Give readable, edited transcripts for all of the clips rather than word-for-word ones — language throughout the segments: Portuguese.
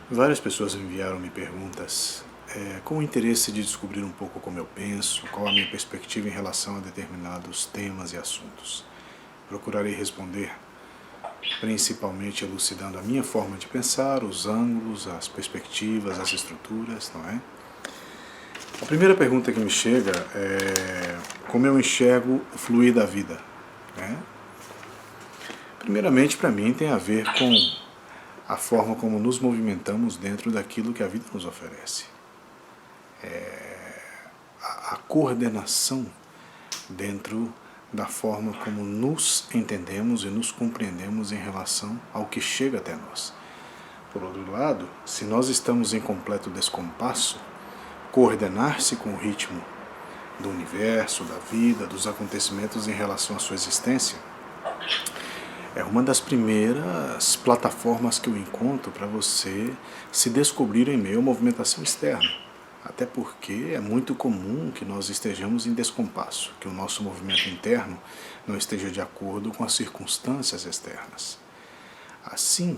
Várias pessoas enviaram-me perguntas com o interesse de descobrir um pouco como eu penso, qual a minha perspectiva em relação a determinados temas e assuntos. Procurarei responder, principalmente elucidando a minha forma de pensar, os ângulos, as perspectivas, as estruturas, não é? A primeira pergunta que me chega é como eu enxergo o fluir da vida, né? Primeiramente, para mim, tem a ver com a forma como nos movimentamos dentro daquilo que a vida nos oferece. A coordenação dentro da forma como nos entendemos e nos compreendemos em relação ao que chega até nós. Por outro lado, se nós estamos em completo descompasso, coordenar-se com o ritmo do universo, da vida, dos acontecimentos em relação à sua existência, é uma das primeiras plataformas que eu encontro para você se descobrir em meio à movimentação externa. Até porque é muito comum que nós estejamos em descompasso, que o nosso movimento interno não esteja de acordo com as circunstâncias externas. Assim,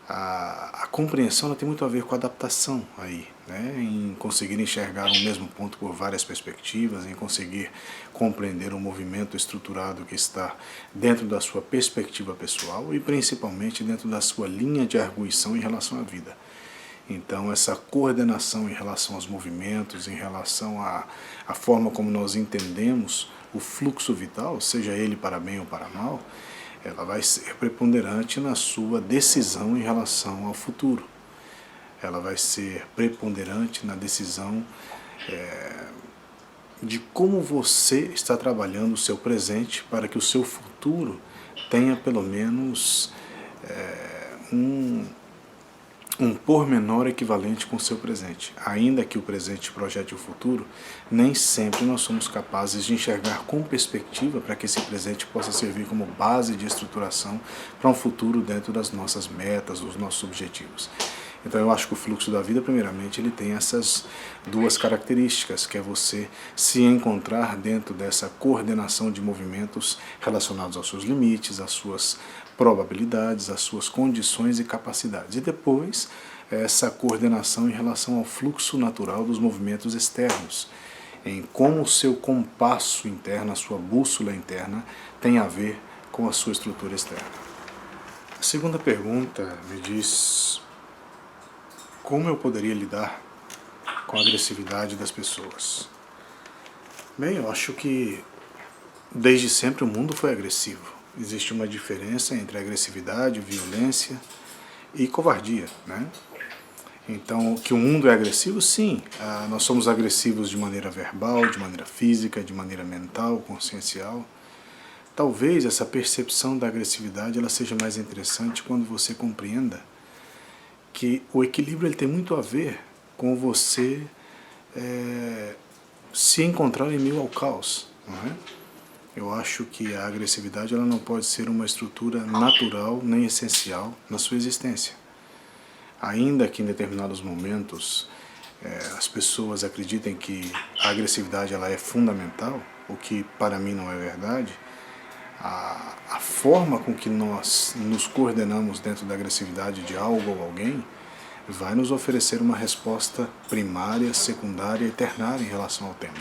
a compreensão ela tem muito a ver com a adaptação aí, né? Em conseguir enxergar um mesmo ponto por várias perspectivas, em conseguir compreender um movimento estruturado que está dentro da sua perspectiva pessoal e principalmente dentro da sua linha de arguição em relação à vida. Então, essa coordenação em relação aos movimentos, em relação à forma como nós entendemos o fluxo vital, seja ele para bem ou para mal, ela vai ser preponderante na sua decisão em relação ao futuro. Ela vai ser preponderante na decisão de como você está trabalhando o seu presente para que o seu futuro tenha pelo menos um pormenor equivalente com o seu presente. Ainda que o presente projete o futuro, nem sempre nós somos capazes de enxergar com perspectiva para que esse presente possa servir como base de estruturação para um futuro dentro das nossas metas, dos nossos objetivos. Então eu acho que o fluxo da vida, primeiramente, ele tem essas duas características, que é você se encontrar dentro dessa coordenação de movimentos relacionados aos seus limites, às suas probabilidades, às suas condições e capacidades. E depois, essa coordenação em relação ao fluxo natural dos movimentos externos, em como o seu compasso interno, a sua bússola interna, tem a ver com a sua estrutura externa. A segunda pergunta me diz: como eu poderia lidar com a agressividade das pessoas? Bem, eu acho que desde sempre o mundo foi agressivo. Existe uma diferença entre agressividade, violência e covardia, né? Então, que o mundo é agressivo, sim. Nós somos agressivos de maneira verbal, de maneira física, de maneira mental, consciencial. Talvez essa percepção da agressividade ela seja mais interessante quando você compreenda que o equilíbrio ele tem muito a ver com você se encontrar em meio ao caos, não é? Eu acho que a agressividade ela não pode ser uma estrutura natural nem essencial na sua existência. Ainda que em determinados momentos as pessoas acreditem que a agressividade ela é fundamental, o que para mim não é verdade, a forma com que nós nos coordenamos dentro da agressividade de algo ou alguém vai nos oferecer uma resposta primária, secundária e ternária em relação ao tema.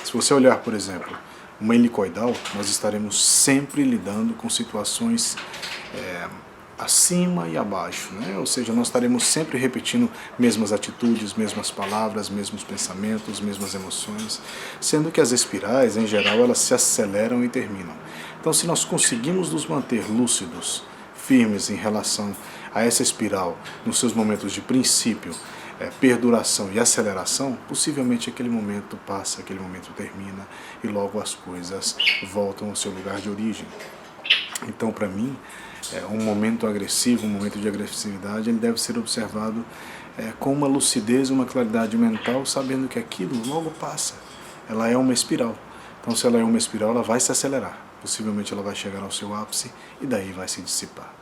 Se você olhar, por exemplo, uma helicoidal, nós estaremos sempre lidando com situações acima e abaixo, né? Ou seja, nós estaremos sempre repetindo mesmas atitudes, mesmas palavras, mesmos pensamentos, mesmas emoções, sendo que as espirais, em geral, elas se aceleram e terminam. Então, se nós conseguimos nos manter lúcidos, firmes em relação a essa espiral, nos seus momentos de princípio, perduração e aceleração, possivelmente aquele momento passa, aquele momento termina e logo as coisas voltam ao seu lugar de origem. Então, para mim, um momento agressivo, um momento de agressividade, ele deve ser observado com uma lucidez, uma claridade mental, sabendo que aquilo logo passa. Ela é uma espiral. Então, se ela é uma espiral, ela vai se acelerar. Possivelmente ela vai chegar ao seu ápice e daí vai se dissipar.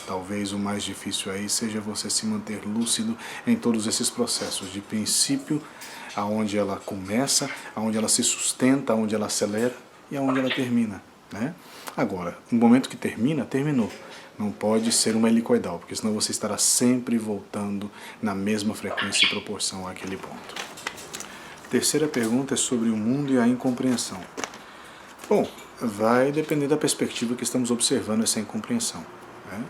Talvez o mais difícil aí seja você se manter lúcido em todos esses processos, de princípio, aonde ela começa, aonde ela se sustenta, aonde ela acelera e aonde ela termina, né? Agora, no momento que termina, terminou. Não pode ser uma helicoidal, porque senão você estará sempre voltando na mesma frequência e proporção àquele ponto. Terceira pergunta é sobre o mundo e a incompreensão. Bom, vai depender da perspectiva que estamos observando essa incompreensão, né?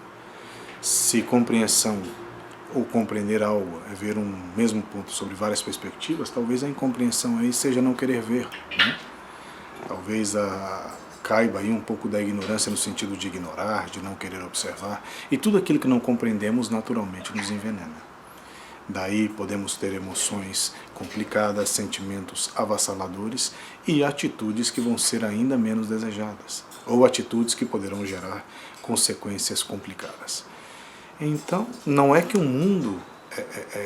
Se compreensão ou compreender algo é ver um mesmo ponto sobre várias perspectivas, talvez a incompreensão aí seja não querer ver, né? Talvez caiba aí um pouco da ignorância no sentido de ignorar, de não querer observar, e tudo aquilo que não compreendemos naturalmente nos envenena. Daí podemos ter emoções complicadas, sentimentos avassaladores e atitudes que vão ser ainda menos desejadas, ou atitudes que poderão gerar consequências complicadas. Então, não é que o mundo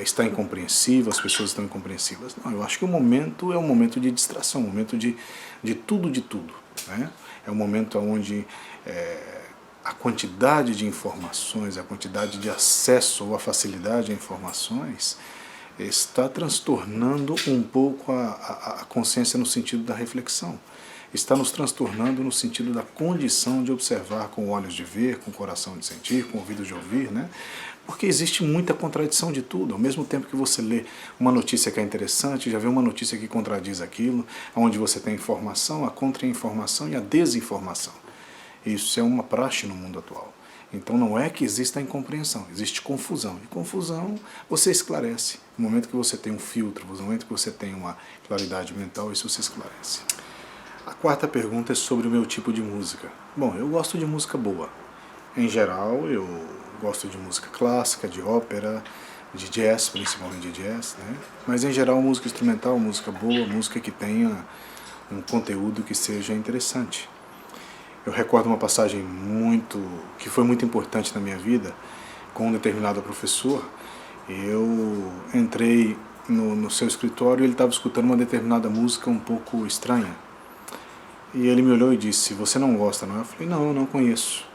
está incompreensível, as pessoas estão incompreensivas. Não, eu acho que o momento é um momento de distração, um momento de tudo, né? É um momento onde a quantidade de informações, a quantidade de acesso ou a facilidade a informações está transtornando um pouco a consciência no sentido da reflexão. Está nos transtornando no sentido da condição de observar com olhos de ver, com o coração de sentir, com o ouvido de ouvir, né? Porque existe muita contradição de tudo. Ao mesmo tempo que você lê uma notícia que é interessante, já vê uma notícia que contradiz aquilo, onde você tem informação, a contra-informação e a desinformação. Isso é uma praxe no mundo atual. Então não é que exista incompreensão, existe confusão. E confusão você esclarece. No momento que você tem um filtro, no momento que você tem uma claridade mental, isso se esclarece. A quarta pergunta é sobre o meu tipo de música. Bom, eu gosto de música boa. Em geral, eu gosto de música clássica, de ópera, de jazz, principalmente de jazz, né? Mas em geral, música instrumental, música boa, música que tenha um conteúdo que seja interessante. Eu recordo uma passagem que foi muito importante na minha vida, com um determinado professor. Eu entrei no seu escritório e ele estava escutando uma determinada música um pouco estranha. E ele me olhou e disse: "Você não gosta, não?" Eu falei: "Não, eu não conheço."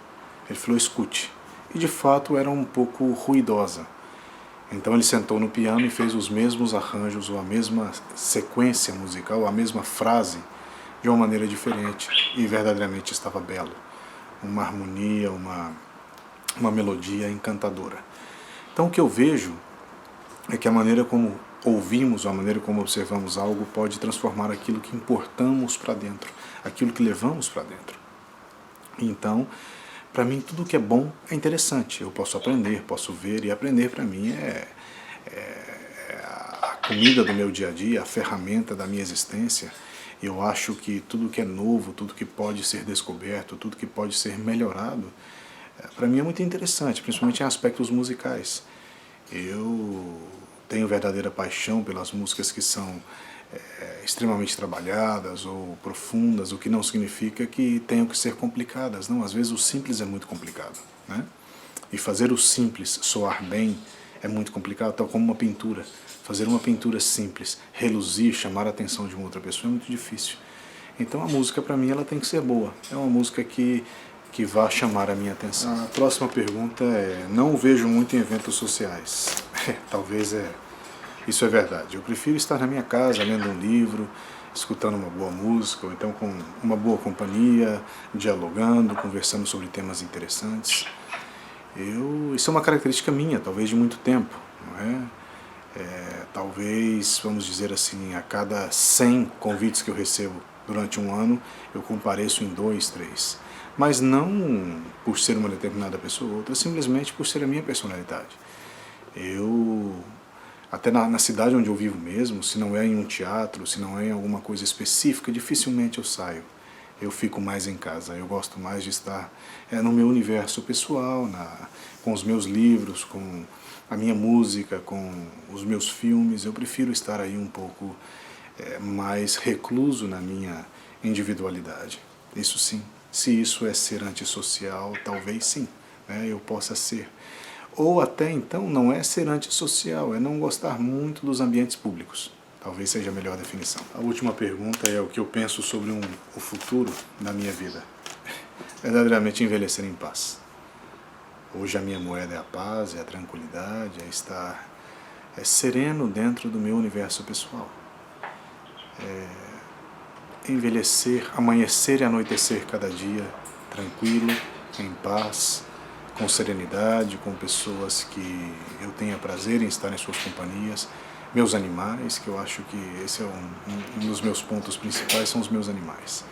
Ele falou: "Escute." E de fato era um pouco ruidosa. Então ele sentou no piano e fez os mesmos arranjos, ou a mesma sequência musical, a mesma frase, de uma maneira diferente, e verdadeiramente estava belo. Uma harmonia, uma melodia encantadora. Então o que eu vejo é que a maneira como ouvimos, ou a maneira como observamos algo pode transformar aquilo que importamos para dentro, aquilo que levamos para dentro. Então, para mim, tudo que é bom é interessante. Eu posso aprender, posso ver, e aprender para mim é a comida do meu dia a dia, a ferramenta da minha existência. Eu acho que tudo que é novo, tudo que pode ser descoberto, tudo que pode ser melhorado, para mim é muito interessante, principalmente em aspectos musicais. Eu tenho verdadeira paixão pelas músicas que são extremamente trabalhadas ou profundas, o que não significa que tenham que ser complicadas. Não, às vezes o simples é muito complicado, né? E fazer o simples soar bem é muito complicado, tal como uma pintura. Fazer uma pintura simples, reluzir, chamar a atenção de uma outra pessoa é muito difícil. Então a música, para mim, ela tem que ser boa. É uma música que vá chamar a minha atenção. A próxima pergunta é: não o vejo muito em eventos sociais. Talvez isso é verdade. Eu prefiro estar na minha casa, lendo um livro, escutando uma boa música, ou então com uma boa companhia, dialogando, conversando sobre temas interessantes. Isso é uma característica minha, talvez de muito tempo, não é? Talvez, vamos dizer assim, a cada 100 convites que eu recebo durante um ano, eu compareço em 2, 3. Mas não por ser uma determinada pessoa ou outra, simplesmente por ser a minha personalidade. Até na cidade onde eu vivo mesmo, se não é em um teatro, se não é em alguma coisa específica, dificilmente eu saio. Eu fico mais em casa. Eu gosto mais de estar no meu universo pessoal, com os meus livros, com a minha música, com os meus filmes. Eu prefiro estar aí um pouco mais recluso na minha individualidade. Isso sim. Se isso é ser antissocial, talvez sim, né, eu possa ser. Ou até então não é ser antissocial, é não gostar muito dos ambientes públicos. Talvez seja a melhor definição. A última pergunta é o que eu penso sobre o futuro da minha vida. Verdadeiramente envelhecer em paz. Hoje a minha moeda é a paz, é a tranquilidade, é estar sereno dentro do meu universo pessoal. Envelhecer, amanhecer e anoitecer cada dia, tranquilo, em paz, com serenidade, com pessoas que eu tenha prazer em estar em suas companhias, meus animais, que eu acho que esse é um dos meus pontos principais, são os meus animais.